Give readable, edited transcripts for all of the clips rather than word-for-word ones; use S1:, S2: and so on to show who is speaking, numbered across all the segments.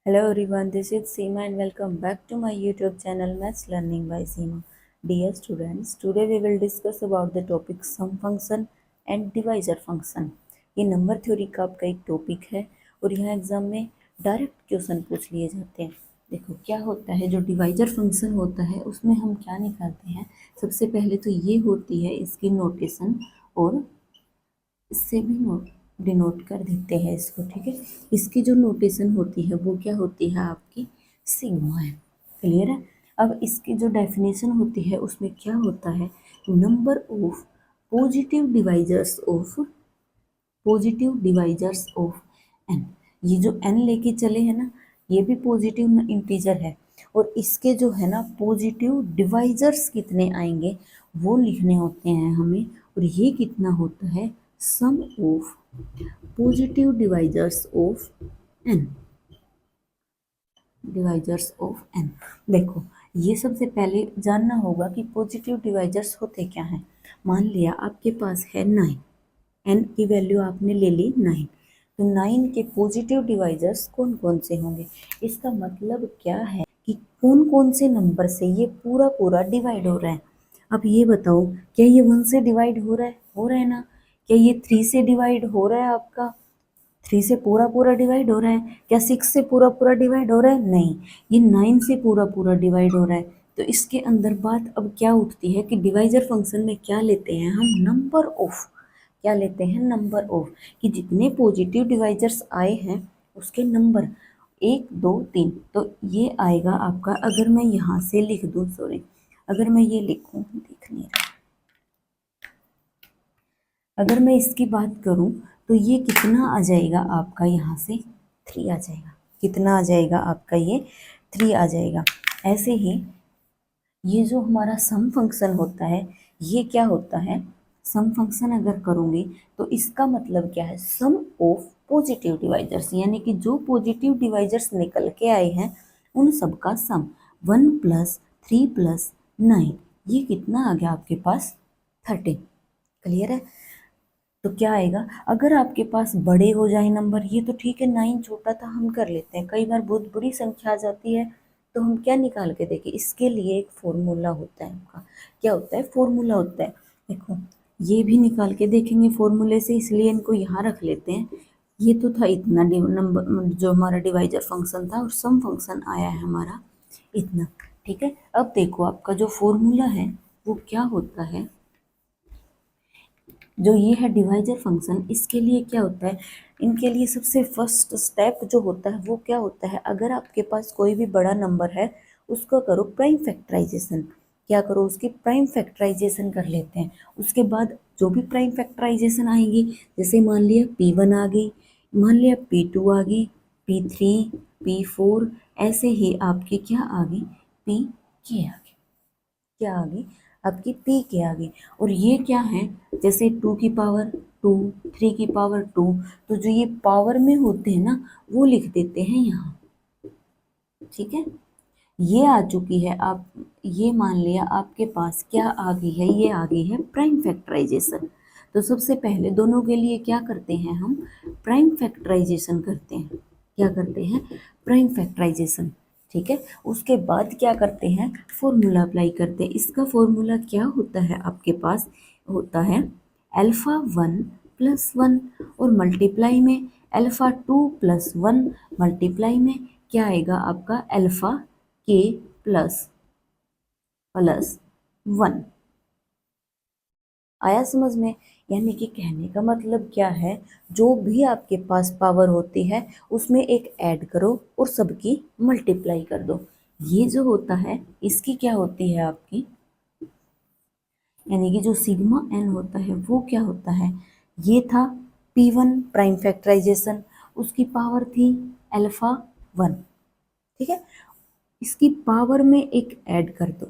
S1: Hello everyone, this is Seema and welcome back to my YouTube channel Maths Learning by Seema. Dear students, today we will discuss about the topic sum function and divisor function. ये number theory का आपका एक topic है और यहाँ exam में direct question पूछ लिए जाते हैं। देखो क्या होता है, जो डिवाइजर फंक्शन होता है उसमें हम क्या निकालते हैं। सबसे पहले तो ये होती है इसकी नोटेशन, और इससे भी नोट डिनोट कर देते हैं इसको, ठीक है। इसकी जो नोटेशन होती है वो क्या होती है, आपकी सिग्मा है। क्लियर है। अब इसकी जो डेफिनेशन होती है उसमें क्या होता है, number of positive divisors of n. ये जो एन लेके चले हैं ना, ये भी पॉजिटिव इंटीजर है, और इसके जो है ना पॉजिटिव डिवाइजर्स कितने आएंगे वो लिखने होते हैं हमें। और ये कितना होता है, sum of positive divisors of n. देखो ये सबसे पहले जानना होगा कि पॉजिटिव डिवाइजर्स होते क्या हैं। मान लिया आपके पास है 9, एन की वैल्यू आपने ले ली 9, तो 9 के पॉजिटिव डिवाइजर्स कौन कौन से होंगे। इसका मतलब क्या है कि कौन कौन से नंबर से ये पूरा पूरा डिवाइड हो रहा है। अब ये बताओ, क्या ये 1 से डिवाइड हो रहा है ना। क्या ये 3 से डिवाइड हो रहा है, आपका 3 से पूरा पूरा डिवाइड हो रहा है। क्या 6 से पूरा पूरा डिवाइड हो रहा है, नहीं, ये 9 से पूरा पूरा डिवाइड हो रहा है। तो इसके अंदर बात अब क्या उठती है कि डिवाइजर फंक्शन में क्या लेते हैं हम, नंबर ऑफ। क्या लेते हैं, नंबर ऑफ, कि जितने पॉजिटिव डिवाइजर्स आए हैं उसके नंबर 1 2 3। तो ये आएगा आपका, अगर मैं यहाँ से लिख दूँ, सॉरी, अगर मैं ये लिखूँ, देख नहीं रहा, अगर मैं इसकी बात करूं तो ये कितना आ जाएगा आपका, यहाँ से 3 आ जाएगा। कितना आ जाएगा आपका, ये 3 आ जाएगा। ऐसे ही ये जो हमारा सम फंक्शन होता है, ये क्या होता है, सम फंक्शन अगर करूँगी तो इसका मतलब क्या है, सम ऑफ पॉजिटिव डिवाइजर्स, यानी कि जो पॉजिटिव डिवाइजर्स निकल के आए हैं उन सब का सम। 1 + 3 + 9, ये कितना आ गया आपके पास, 13। क्लियर है। तो क्या आएगा, अगर आपके पास बड़े हो जाए नंबर, ये तो ठीक है, 9 छोटा था हम कर लेते हैं, कई बार बहुत बड़ी संख्या आ जाती है तो हम क्या निकाल के देखें, इसके लिए एक फॉर्मूला होता है उनका। क्या होता है, फॉर्मूला होता है। देखो ये भी निकाल के देखेंगे फॉर्मूले से, इसलिए इनको यहाँ रख लेते हैं। ये तो था इतना नंबर, जो हमारा डिवाइजर फंक्शन था, और सम फंक्शन आया है हमारा इतना, ठीक है। अब देखो आपका जो फॉर्मूला है वो क्या होता है, जो ये है डिवाइजर फंक्शन, इसके लिए क्या होता है, इनके लिए सबसे फर्स्ट स्टेप जो होता है वो क्या होता है, अगर आपके पास कोई भी बड़ा नंबर है उसको करो प्राइम फैक्टराइजेशन। क्या करो, उसकी प्राइम फैक्टराइजेशन कर लेते हैं। उसके बाद जो भी प्राइम फैक्टराइजेशन आएगी, जैसे मान लिया P1 आ गई, मान लिया P2 आ गई, P3, P4, ऐसे ही आपकी क्या आ गई, PK आ गई। क्या आ गई, आपकी पी के आ गई। और ये क्या है, जैसे 2 की पावर 2, 3 की पावर 2, तो जो ये पावर में होते हैं ना वो लिख देते हैं यहाँ, ठीक है। ये आ चुकी है, आप ये मान लिया आपके पास क्या आ गई है, ये आ गई है प्राइम फैक्टराइजेशन। तो सबसे पहले दोनों के लिए क्या करते हैं, हम प्राइम फैक्टराइजेशन करते हैं। क्या करते हैं, प्राइम फैक्टराइजेशन, ठीक है। उसके बाद क्या करते हैं, फॉर्मूला अप्लाई करते हैं। इसका फॉर्मूला क्या होता है, आपके पास होता है α1 + 1, और मल्टीप्लाई में α2 + 1, मल्टीप्लाई में क्या आएगा आपका, अल्फा के प्लस 1। आया समझ में। यानी कि कहने का मतलब क्या है, जो भी आपके पास पावर होती है उसमें एक ऐड करो और सबकी मल्टीप्लाई कर दो। ये जो होता है इसकी क्या होती है आपकी, यानी कि जो सिग्मा एन होता है वो क्या होता है, ये था P1 प्राइम फैक्टराइजेशन, उसकी पावर थी α1, ठीक है। इसकी पावर में एक ऐड कर दो।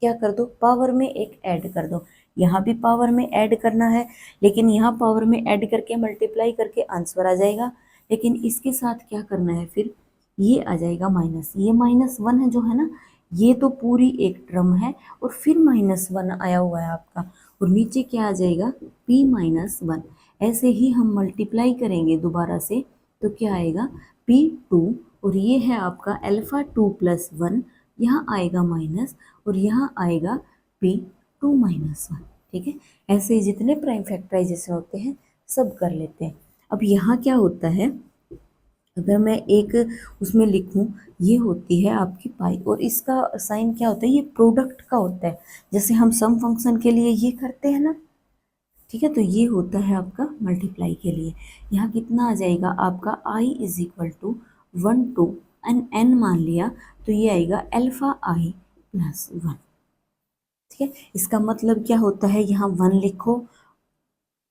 S1: क्या कर दो, पावर में एक ऐड कर दो। यहाँ भी पावर में ऐड करना है, लेकिन यहाँ पावर में ऐड करके मल्टीप्लाई करके आंसर आ जाएगा। लेकिन इसके साथ क्या करना है, फिर ये आ जाएगा माइनस, ये -1 है जो है ना, ये तो पूरी एक टर्म है, और फिर -1 आया हुआ है आपका, और नीचे क्या आ जाएगा, P-1। ऐसे ही हम मल्टीप्लाई करेंगे दोबारा से, तो क्या आएगा, P2 और ये है आपका अल्फ़ा 2 प्लस 1, यहाँ आएगा माइनस और यहाँ आएगा P2 माइनस 1। ठीक है, ऐसे ही जितने प्राइम फैक्टराइजेशन होते हैं सब कर लेते हैं। अब यहाँ क्या होता है, अगर मैं एक उसमें लिखूं, ये होती है आपकी पाई और इसका साइन क्या होता है, ये प्रोडक्ट का होता है, जैसे हम सम फंक्शन के लिए ये करते हैं ना। ठीक है, तो ये होता है आपका मल्टीप्लाई के लिए। यहाँ कितना आ जाएगा आपका i is equal to 1 2 n n मान लिया तो ये आएगा अल्फा i प्लस 1। ठीक है, इसका मतलब क्या होता है, यहाँ 1 लिखो,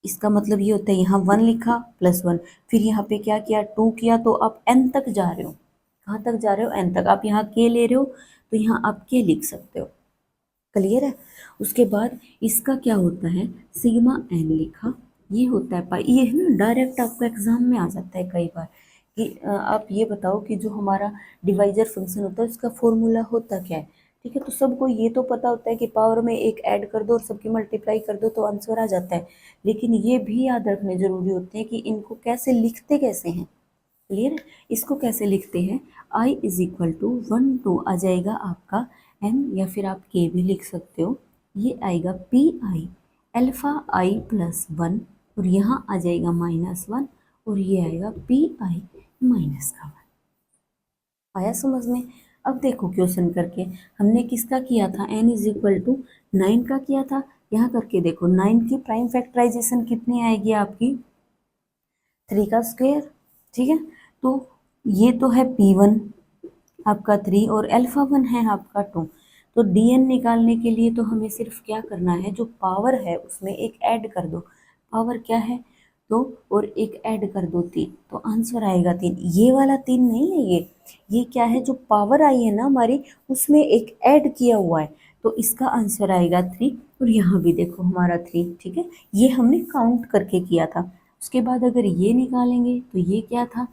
S1: इसका मतलब ये होता है यहाँ 1 लिखा प्लस 1, फिर यहाँ पे क्या किया 2 किया, तो आप n तक जा रहे हो। कहाँ तक जा रहे हो, n तक। आप यहाँ k ले रहे हो तो यहाँ आप k लिख सकते हो। क्लियर है। उसके बाद इसका क्या होता है, सिग्मा n लिखा, ये होता है पाई। ये है ना डायरेक्ट आपको एग्जाम में आ जाता है कई बार कि आप ये बताओ कि जो हमारा डिवाइजर फंक्शन होता है उसका फॉर्मूला होता क्या है। ठीक है, तो सबको ये तो पता होता है कि पावर में एक ऐड कर दो और सबकी मल्टीप्लाई कर दो तो आंसर आ जाता है, लेकिन ये भी याद रखने जरूरी होते हैं कि इनको कैसे लिखते कैसे हैं। क्लियर, इसको कैसे लिखते हैं, i इज इक्वल टू 1 2 आ जाएगा आपका n, या फिर आप k भी लिख सकते हो, ये आएगा P I alpha i plus 1 और यहाँ आ जाएगा माइनस 1 और ये आएगा पी आई माइनस का 1। आया समझ में। अब देखो क्वेश्चन करके हमने किसका किया था, n इज इक्वल टू 9 का किया था। यहाँ करके देखो 9 की प्राइम फैक्टराइजेशन कितनी आएगी आपकी, 3 का स्क्वायर। ठीक है, तो ये तो है P1 आपका 3 और अल्फा 1 है आपका 2। तो dn निकालने के लिए तो हमें सिर्फ क्या करना है, जो पावर है उसमें एक ऐड कर दो। पावर क्या है, तो और एक ऐड कर दो 3, तो आंसर आएगा 3। ये वाला 3 नहीं है, ये क्या है, जो पावर आई है ना हमारी उसमें एक ऐड किया हुआ है, तो इसका आंसर आएगा 3। और यहाँ भी देखो हमारा 3। ठीक है, ये हमने काउंट करके किया था। उसके बाद अगर ये निकालेंगे तो ये क्या था,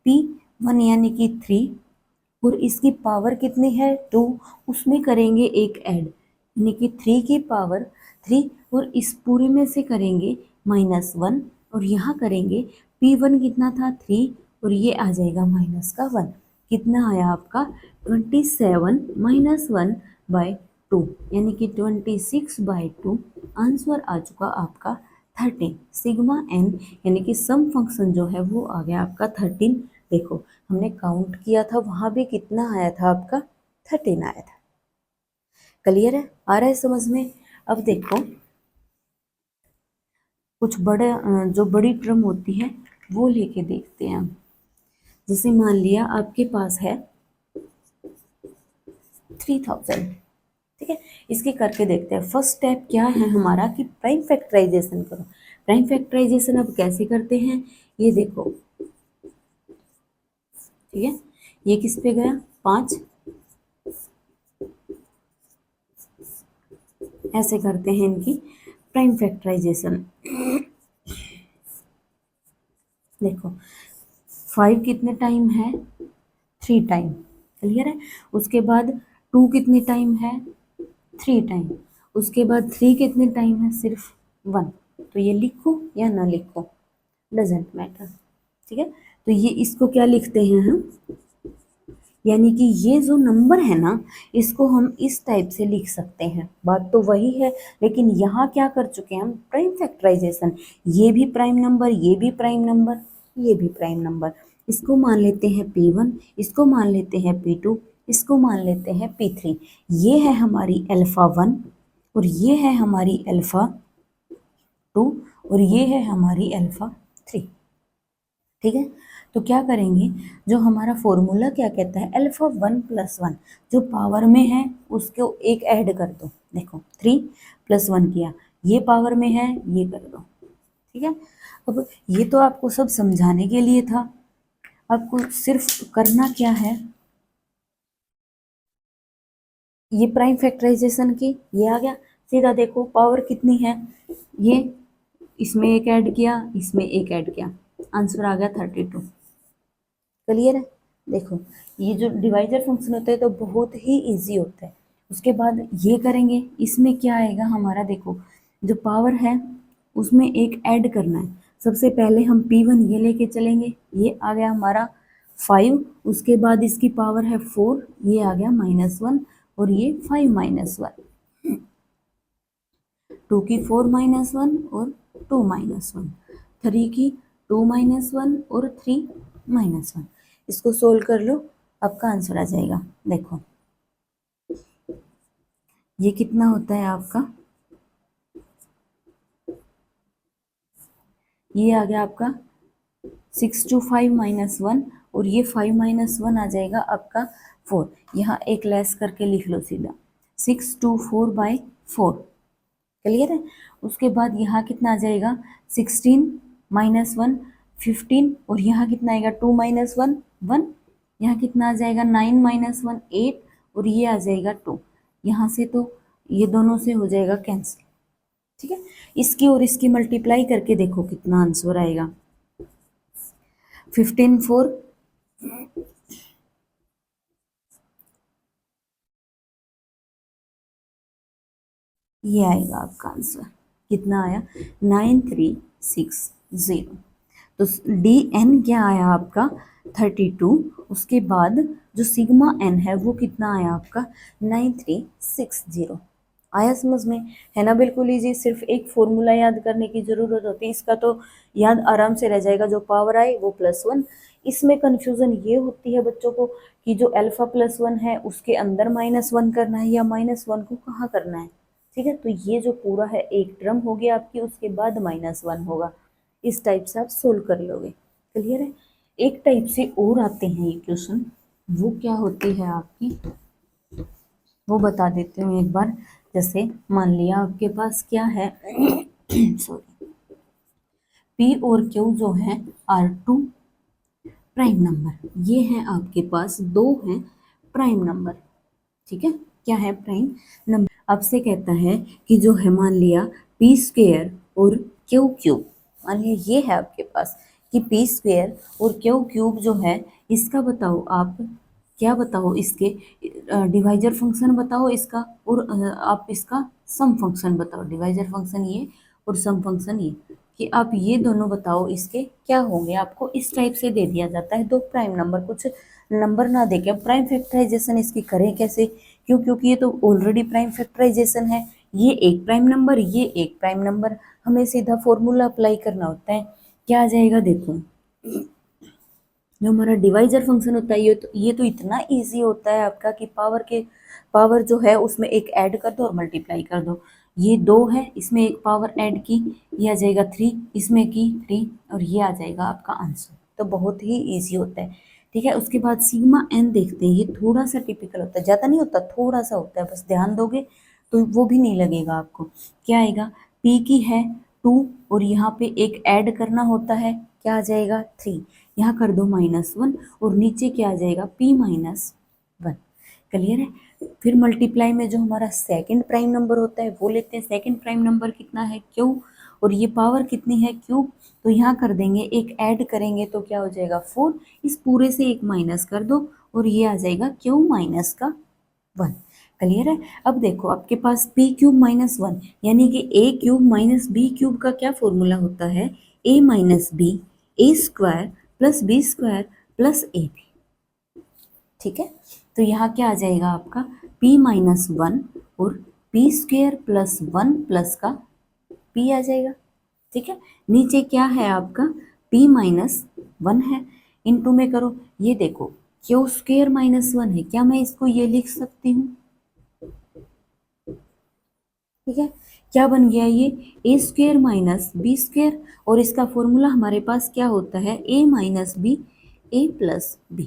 S1: P1 यानी कि 3 और इसकी पावर कितनी है 2, उसमें करेंगे एक ऐड यानी कि 3 की पावर 3 और इस पूरे में से करेंगे -1 और यहाँ करेंगे P1 कितना था 3 और ये आ जाएगा माइनस का 1। कितना आया आपका 27 -1/2 यानी कि 26/2। आंसर आ चुका आपका 13। सिग्मा n यानी कि सम फंक्शन जो है वो आ गया आपका 13। देखो हमने काउंट किया था वहां भी कितना आया था आपका 13 आया था। क्लियर है, आ रहा है समझ में। अब देखो कुछ बड़े जो बड़ी टर्म होती है वो लेके देखते हैं हम। जैसे मान लिया आपके पास है 3000। ठीक है, इसके करके देखते हैं। फर्स्ट स्टेप क्या है हमारा कि प्राइम फैक्टराइजेशन करो। प्राइम फैक्टराइजेशन अब कैसे करते हैं, ये देखो। ठीक है, ये किस पे गया 5, ऐसे करते हैं इनकी प्राइम फैक्टराइजेशन। देखो 5 कितने टाइम है, 3 टाइम। क्लियर है। उसके बाद 2 कितने टाइम है, 3 टाइम। उसके बाद 3 कितने टाइम है, सिर्फ 1। तो ये लिखो या ना लिखो, डजेंट मैटर। ठीक है, तो ये इसको क्या लिखते हैं हम, यानी कि ये जो नंबर है ना इसको हम इस टाइप से लिख सकते हैं। बात तो वही है, लेकिन यहाँ क्या कर चुके हैं हम, प्राइम फैक्टराइजेशन। ये भी प्राइम नंबर, ये भी प्राइम नंबर, ये भी प्राइम नंबर। इसको मान लेते हैं P1, इसको मान लेते हैं P2, इसको मान लेते हैं P3। ये है हमारी अल्फा 1 और ये है हमारी अल्फा 2 और ये है हमारी अल्फा 3। ठीक है, तो क्या करेंगे, जो हमारा फॉर्मूला क्या कहता है, अल्फा 1 + 1 जो पावर में है उसको एक ऐड कर दो। देखो 3 + 1 किया, ये पावर में है ये कर दो। ठीक है, अब ये तो आपको सब समझाने के लिए था। आपको सिर्फ करना क्या है, ये प्राइम फैक्टराइजेशन की ये आ गया सीधा। देखो पावर कितनी है, ये इसमें एक ऐड किया, इसमें एक ऐड किया, आंसर आ गया 32। क्लियर है। देखो ये जो डिवाइजर फंक्शन होता है तो बहुत ही इजी होता है। उसके बाद ये करेंगे, इसमें क्या आएगा हमारा, देखो जो पावर है उसमें एक ऐड करना है। सबसे पहले हम P1 ये लेके चलेंगे, ये आ गया हमारा 5, उसके बाद इसकी पावर है 4, ये आ गया -1, और ये 5 -1, 2 की 4 -1 और 2 -1, 3 की 2 -1 और 3 -1। इसको सोल्व कर लो, आपका आंसर आ जाएगा। देखो ये कितना होता है आपका, ये आ गया आपका 6 to 5 -1, और ये 5 -1 आ जाएगा आपका 4। यहाँ एक लेस करके लिख लो सीधा, 6 to 4/4। क्लियर है? उसके बाद यहाँ कितना आ जाएगा, 16 -1 15, और यहाँ कितना आएगा 2 -1 1, यहाँ कितना आ जाएगा 9 -1 8, और ये आ जाएगा 2। यहाँ से तो ये दोनों से हो जाएगा कैंसिल। ठीक है, इसकी और इसकी मल्टीप्लाई करके देखो कितना आंसर आएगा। 15 4, ये आएगा आपका आंसर। कितना आया, 9360। तो डी एन क्या आया आपका 32। उसके बाद जो सिग्मा एन है वो कितना आया आपका 9360। आया समझ में? है ना, बिल्कुल इजी। सिर्फ एक फॉर्मूला याद करने की जरूरत होती है, इसका तो याद आराम से रह जाएगा। जो पावर आए वो +1। इसमें कंफ्यूजन ये होती है बच्चों को कि जो अल्फा +1 है उसके अंदर -1 करना है या -1 को कहाँ करना है। ठीक है, तो ये जो पूरा है एक टर्म हो गया आपकी, उसके बाद -1 होगा। इस टाइप से आप सोल्व कर लोगे। क्लियर है? एक टाइप से और आते हैं ये क्वेश्चन, वो क्या होती है आपकी, वो बता देती हूँ एक बार। जैसे मान लिया आपके पास क्या है सॉरी, P और Q जो है आर टू प्राइम नंबर, ये है आपके पास दो हैं प्राइम नंबर। ठीक है, क्या है प्राइम नंबर। आपसे कहता है कि जो है मान लिया p² और Q³ मान लिया ये है आपके पास कि p² और Q³ जो है इसका बताओ आप, क्या बताओ, इसके डिवाइजर फंक्शन बताओ इसका, और आप इसका सम फंक्शन बताओ। डिवाइजर फंक्शन ये और सम फंक्शन ये, कि आप ये दोनों बताओ इसके क्या होंगे। आपको इस टाइप से दे दिया जाता है दो प्राइम नंबर, कुछ नंबर ना देके अब प्राइम फैक्टराइजेशन इसकी करें कैसे, क्योंकि ये तो ऑलरेडी प्राइम फैक्टराइजेशन है। ये एक प्राइम नंबर, ये एक प्राइम नंबर, हमें सीधा फॉर्मूला अप्लाई करना होता है। क्या आ जाएगा देखो, जो हमारा डिवाइजर फंक्शन होता है ये तो इतना इजी होता है आपका कि पावर जो है उसमें एक ऐड कर दो और मल्टीप्लाई कर दो। ये 2 है, इसमें एक पावर ऐड की, ये आ जाएगा 3, इसमें की 3, और ये आ जाएगा आपका आंसर। तो बहुत ही ईजी होता है। ठीक है, उसके बाद सिग्मा एन देखते हैं। ये थोड़ा सा टिपिकल होता है, ज़्यादा नहीं होता, थोड़ा सा होता है, बस ध्यान दोगे तो वो भी नहीं लगेगा आपको। क्या आएगा, पी की है 2 और यहाँ पे एक ऐड करना होता है, क्या आ जाएगा 3, यहाँ कर दो -1 और नीचे क्या आ जाएगा p-1। क्लियर है? फिर मल्टीप्लाई में जो हमारा सेकंड प्राइम नंबर होता है वो लेते हैं। सेकंड प्राइम नंबर कितना है q, और ये पावर कितनी है q, तो यहाँ कर देंगे एक ऐड करेंगे तो क्या हो जाएगा 4, इस पूरे से एक माइनस कर दो और ये आ जाएगा q-1। क्लियर है? अब देखो आपके पास p³ - 1 यानी कि a³ - b³ का क्या फॉर्मूला होता है, a - b a² + b² + ab। ठीक है, तो यहाँ क्या आ जाएगा आपका p-1 और p² + 1 प्लस का p आ जाएगा। ठीक है, नीचे क्या है आपका p-1 है, इनटू में करो। ये देखो q² - 1 है, क्या मैं इसको ये लिख सकती हूँ? ठीक है, क्या बन गया ये a² - b², और इसका फॉर्मूला हमारे पास क्या होता है a - b a + b।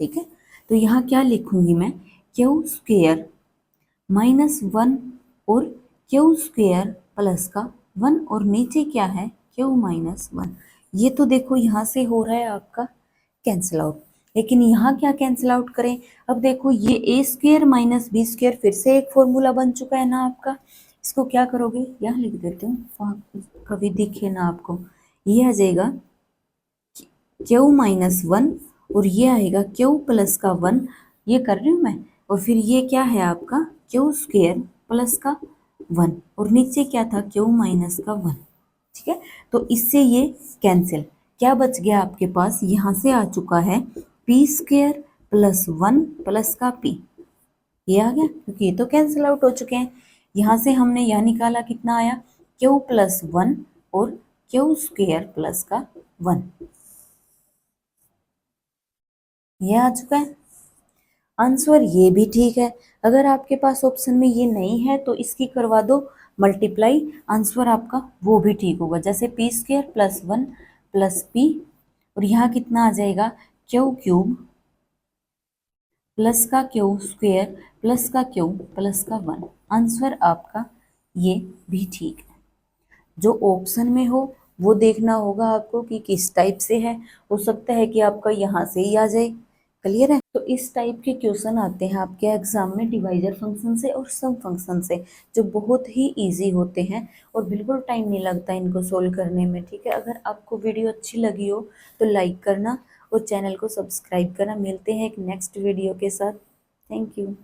S1: ठीक है, तो यहाँ क्या लिखूंगी मैं, q² -1 और q² प्लस का 1, और नीचे क्या है q-1। ये तो देखो यहाँ से हो रहा है आपका कैंसिल आउट, लेकिन यहाँ क्या कैंसिल आउट करें। अब देखो ये a² - b² फिर से एक फॉर्मूला बन चुका है ना आपका। इसको क्या करोगे, यहाँ लिख देती हूँ, कभी दिखे ना आपको। ये आ जाएगा q-1 और ये आएगा q प्लस का 1, ये कर रही हूँ मैं। और फिर ये क्या है आपका q² प्लस का 1, और नीचे क्या था q - का 1। ठीक है, तो इससे ये कैंसिल, क्या बच गया आपके पास, यहाँ से आ चुका है पी स्क्वेयर प्लस 1 प्लस का पी, ये आ गया क्योंकि ये तो कैंसिल आउट हो चुके हैं। यहाँ से हमने यह निकाला, कितना आया, क्यू प्लस 1 और क्यू स्क्वेयर प्लस का 1, ये आ चुका है आंसर। ये भी ठीक है। अगर आपके पास ऑप्शन में ये नहीं है तो इसकी करवा दो मल्टीप्लाई, आंसर आपका वो भी ठीक होगा। जैसे P square plus 1 plus P, और यहाँ कितना आ जाएगा, क्यू क्यूब प्लस का क्यू स्क्वेयर प्लस का क्यू प्लस का 1, आंसर आपका ये भी ठीक है। जो ऑप्शन में हो वो देखना होगा आपको कि किस टाइप से है, हो सकता है कि आपका यहाँ से ही आ जाए। क्लियर है। तो इस टाइप के क्वेश्चन आते हैं आपके एग्जाम में डिवाइजर फंक्शन से और सम फंक्शन से, जो बहुत ही इजी होते हैं और बिल्कुल टाइम नहीं लगता इनको सोल्व करने में। ठीक है, अगर आपको वीडियो अच्छी लगी हो तो लाइक करना और चैनल को सब्सक्राइब करना। मिलते हैं एक नेक्स्ट वीडियो के साथ। Thank you.